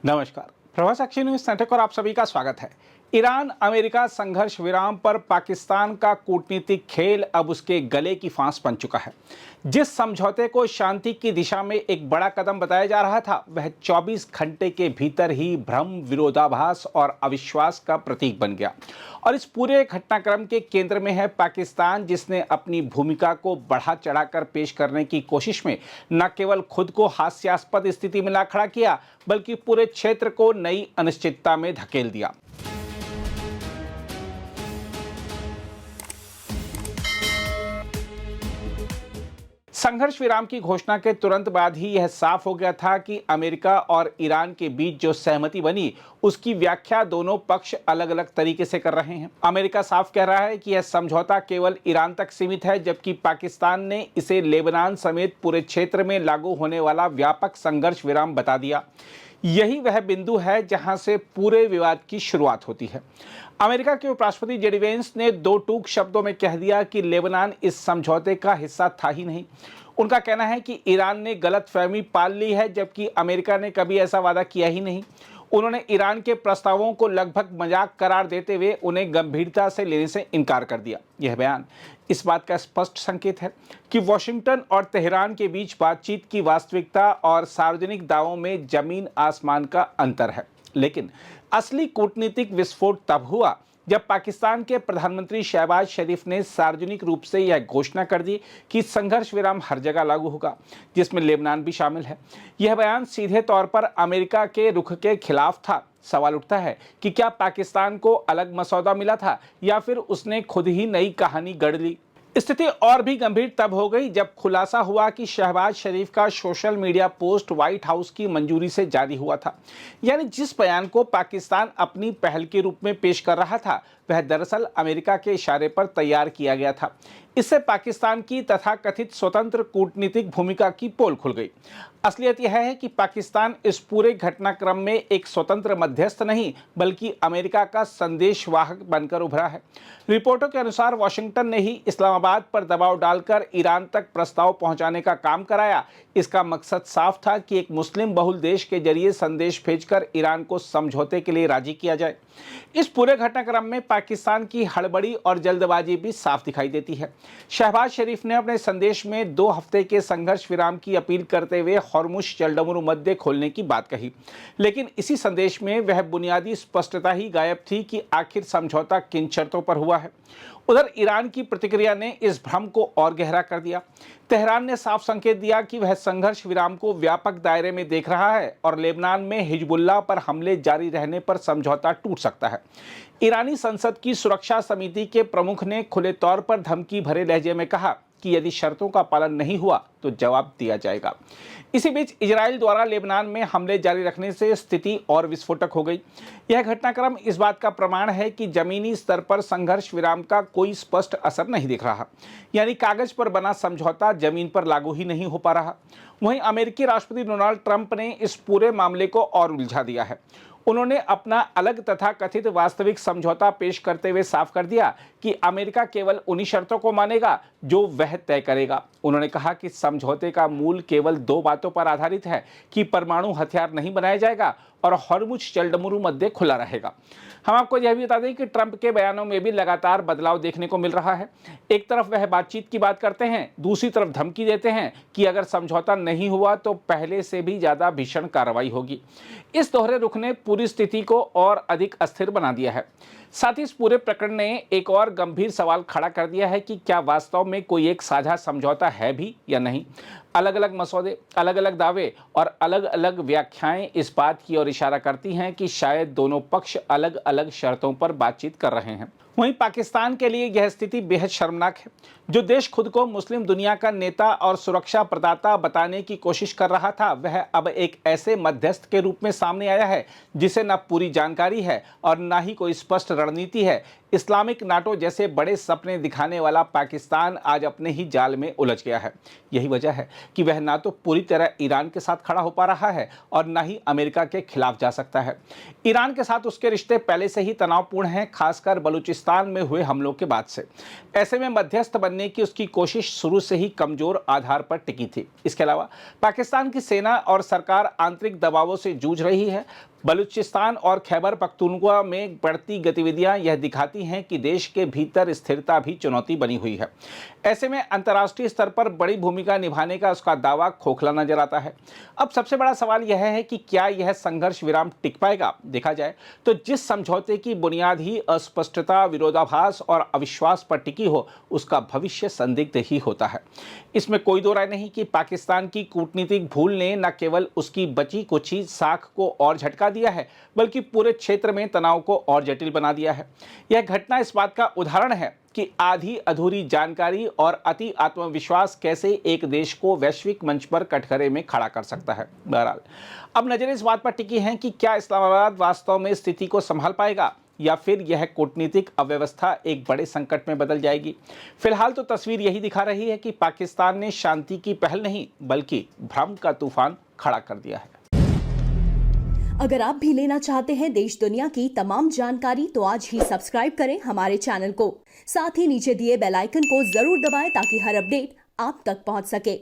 नमस्कार। Prabhas Akshay news network और आप सभी का स्वागत है। ईरान अमेरिका संघर्ष विराम पर पाकिस्तान का कूटनीतिक खेल अब उसके गले की फांस बन चुका है। जिस समझौते को शांति की दिशा में एक बड़ा कदम बताया जा रहा था, वह 24 घंटे के भीतर ही भ्रम, विरोधाभास और अविश्वास का प्रतीक बन गया। और इस पूरे घटनाक्रम के केंद्र में है पाकिस्तान, जिसने अपनी भूमिका को बढ़ा चढ़ाकर पेश करने की कोशिश में न केवल खुद को हास्यास्पद स्थिति में ला खड़ा किया, बल्कि पूरे क्षेत्र को नई अनिश्चितता में धकेल दिया। संघर्ष विराम की घोषणा के तुरंत बाद ही यह साफ हो गया था कि अमेरिका और ईरान के बीच जो सहमति बनी, उसकी व्याख्या दोनों पक्ष अलग अलग तरीके से कर रहे हैं। अमेरिका साफ कह रहा है कि यह समझौता केवल ईरान तक सीमित है, जबकि पाकिस्तान ने इसे लेबनान समेत पूरे क्षेत्र में लागू होने वाला व्यापक संघर्ष विराम बता दिया। यही वह बिंदु है जहां से पूरे विवाद की शुरुआत होती है। अमेरिका के उपराष्ट्रपति जेडी वेंस ने दो टूक शब्दों में कह दिया कि लेबनान इस समझौते का हिस्सा था ही नहीं। उनका कहना है कि ईरान ने गलतफहमी पाल ली है, जबकि अमेरिका ने कभी ऐसा वादा किया ही नहीं। उन्होंने ईरान के प्रस्तावों को लगभग मजाक करार देते हुए उन्हें गंभीरता से लेने से इनकार कर दिया। यह बयान इस बात का स्पष्ट संकेत है कि वॉशिंगटन और तेहरान के बीच बातचीत की वास्तविकता और सार्वजनिक दावों में जमीन आसमान का अंतर है। लेकिन असली कूटनीतिक विस्फोट तब हुआ जब पाकिस्तान के प्रधानमंत्री शहबाज शरीफ ने सार्वजनिक रूप से यह घोषणा कर दी कि संघर्ष विराम हर जगह लागू होगा, जिसमें लेबनान भी शामिल है। यह बयान सीधे तौर पर अमेरिका के रुख के खिलाफ था। सवाल उठता है कि क्या पाकिस्तान को अलग मसौदा मिला था या फिर उसने खुद ही नई कहानी गढ़ ली। स्थिति और भी गंभीर तब हो गई जब खुलासा हुआ कि शहबाज शरीफ का social media post white house की मंजूरी से जारी हुआ था। यानी जिस बयान को पाकिस्तान अपनी पहल के रूप में पेश कर रहा था, वह दरअसल अमेरिका के इशारे पर तैयार किया गया था। इससे पाकिस्तान की तथाकथित स्वतंत्र कूटनीतिक भूमिका की पोल खुल गई। असलियत यह है कि पाकिस्तान इस पूरे घटनाक्रम में एक स्वतंत्र मध्यस्थ नहीं, बल्कि अमेरिका का संदेशवाहक बनकर उभरा है। रिपोर्टों के अनुसार वाशिंगटन ने ही इस्लामाबाद पर दबाव डालकर ईरान तक प्रस्ताव पहुंचाने का काम कराया। इसका मकसद साफ था कि एक मुस्लिम बहुल देश के जरिए संदेश भेजकर ईरान को समझौते के लिए राजी किया जाए। इस पूरे घटनाक्रम में पाकिस्तान की हड़बड़ी और जल्दबाजी भी साफ दिखाई देती है। शहबाज शरीफ ने अपने संदेश में 2 हफ्ते के संघर्ष विराम की अपील करते हुए हॉर्मुज जलडमरू मध्य खोलने की बात कही, लेकिन इसी संदेश में वह बुनियादी स्पष्टता ही गायब थी कि आखिर समझौता किन शर्तों पर हुआ है। उधर ईरान की प्रतिक्रिया ने इस भ्रम को और गहरा कर दिया। तेहरान ने साफ संकेत दिया कि वह संघर्ष विराम को व्यापक दायरे में देख रहा है और लेबनान में हिजबुल्लाह पर हमले जारी रहने पर समझौता टूट सकता है। ईरानी संसद की सुरक्षा समिति के प्रमुख ने खुले तौर पर धमकी भरे लहजे में कहा कि यदि शर्तों का पालन नहीं हुआ तो जवाब दिया जाएगा। इसी बीच इजराइल द्वारा लेबनान में हमले जारी रखने से स्थिति और विस्फोटक हो गई। यह घटनाक्रम इस बात का प्रमाण है कि जमीनी स्तर पर संघर्ष विराम का कोई स्पष्ट असर नहीं दिख रहा। यानी कागज पर बना समझौता जमीन पर लागू ही नहीं हो पा रहा। वहीं अमेरिकी राष्ट्रपति डोनाल्ड ट्रंप ने इस पूरे मामले को और उलझा दिया है। उन्होंने अपना अलग तथा कथित वास्तविक समझौता पेश करते हुए साफ कर दिया कि अमेरिका केवल उन्हीं शर्तों को मानेगा जो वह तय करेगा। उन्होंने कहा कि समझौते का मूल केवल 2 बातों पर आधारित है कि परमाणु हथियार नहीं बनाया जाएगा और हॉर्मुज जलडमरू मध्य खुला रहेगा। हम आपको यह भी बता दें कि ट्रंप के बयानों में भी लगातार बदलाव देखने को मिल रहा है। एक तरफ वह बातचीत की बात करते हैं, दूसरी तरफ धमकी देते हैं कि अगर समझौता नहीं हुआ तो पहले से भी ज्यादा भीषण कार्रवाई होगी। इस दोहरे रुख ने पूरी स्थिति को और अधिक अस्थिर बना दिया है। साथ ही इस पूरे प्रकरण ने एक और गंभीर सवाल खड़ा कर दिया है कि क्या वास्तव में कोई एक साझा समझौता है भी या नहीं। अलग अलग मसौदे, अलग अलग दावे और अलग अलग व्याख्याएं इस बात की ओर इशारा करती हैं कि शायद दोनों पक्ष अलग अलग शर्तों पर बातचीत कर रहे हैं। वहीं पाकिस्तान के लिए यह स्थिति बेहद शर्मनाक है। जो देश खुद को मुस्लिम दुनिया का नेता और सुरक्षा प्रदाता बताने की कोशिश कर रहा था, वह अब एक ऐसे मध्यस्थ के रूप में सामने आया है जिसे न पूरी जानकारी है और न ही कोई स्पष्ट रणनीति है। इस्लामिक नाटो जैसे बड़े सपने दिखाने वाला पाकिस्तान आज अपने ही जाल में उलझ गया है। यही वजह है कि वह ना तो पूरी तरह ईरान के साथ खड़ा हो पा रहा है और ना ही अमेरिका के खिलाफ जा सकता है। ईरान के साथ उसके रिश्ते पहले से ही तनावपूर्ण हैं, खासकर बलूचिस्तान में हुए हमलों के बाद से। ऐसे में मध्यस्थ बनने की उसकी कोशिश शुरू से ही कमजोर आधार पर टिकी थी। इसके अलावा पाकिस्तान की सेना और सरकार आंतरिक दबावों से जूझ रही है। बलूचिस्तान और खैबर पख्तूनख्वा में बढ़ती गतिविधियां यह दिखाती हैं कि देश के भीतर स्थिरता भी चुनौती बनी हुई है। ऐसे में अंतर्राष्ट्रीय स्तर पर बड़ी भूमिका निभाने का उसका दावा खोखला नजर आता है। अब सबसे बड़ा सवाल यह है कि क्या यह संघर्ष विराम टिक पाएगा। देखा जाए तो जिस समझौते की बुनियाद ही अस्पष्टता, विरोधाभास और अविश्वास पर टिकी हो, उसका भविष्य संदिग्ध ही होता है। इसमें कोई दो राय नहीं कि पाकिस्तान की कूटनीतिक भूल ने न केवल उसकी बची कुची साख को और झटका दिया है, बल्कि पूरे क्षेत्र में तनाव को और जटिल बना दिया है। यह घटना इस बात का उदाहरण है कि आधी अधूरी जानकारी और अति आत्मविश्वास कैसे एक देश को वैश्विक मंच पर कटघरे में खड़ा कर सकता है। बहरहाल अब नजरें इस बात पर टिकी हैं कि क्या इस्लामाबाद वास्तव में स्थिति को संभाल पाएगा या फिर यह कूटनीतिक अव्यवस्था एक बड़े संकट में बदल जाएगी। फिलहाल तो तस्वीर यही दिखा रही है कि पाकिस्तान ने शांति की पहल नहीं बल्कि भ्रम का तूफान खड़ा कर दिया है। अगर आप भी लेना चाहते हैं देश दुनिया की तमाम जानकारी तो आज ही सब्सक्राइब करें हमारे चैनल को। साथ ही नीचे दिए बेल आइकन को जरूर दबाएं ताकि हर अपडेट आप तक पहुंच सके।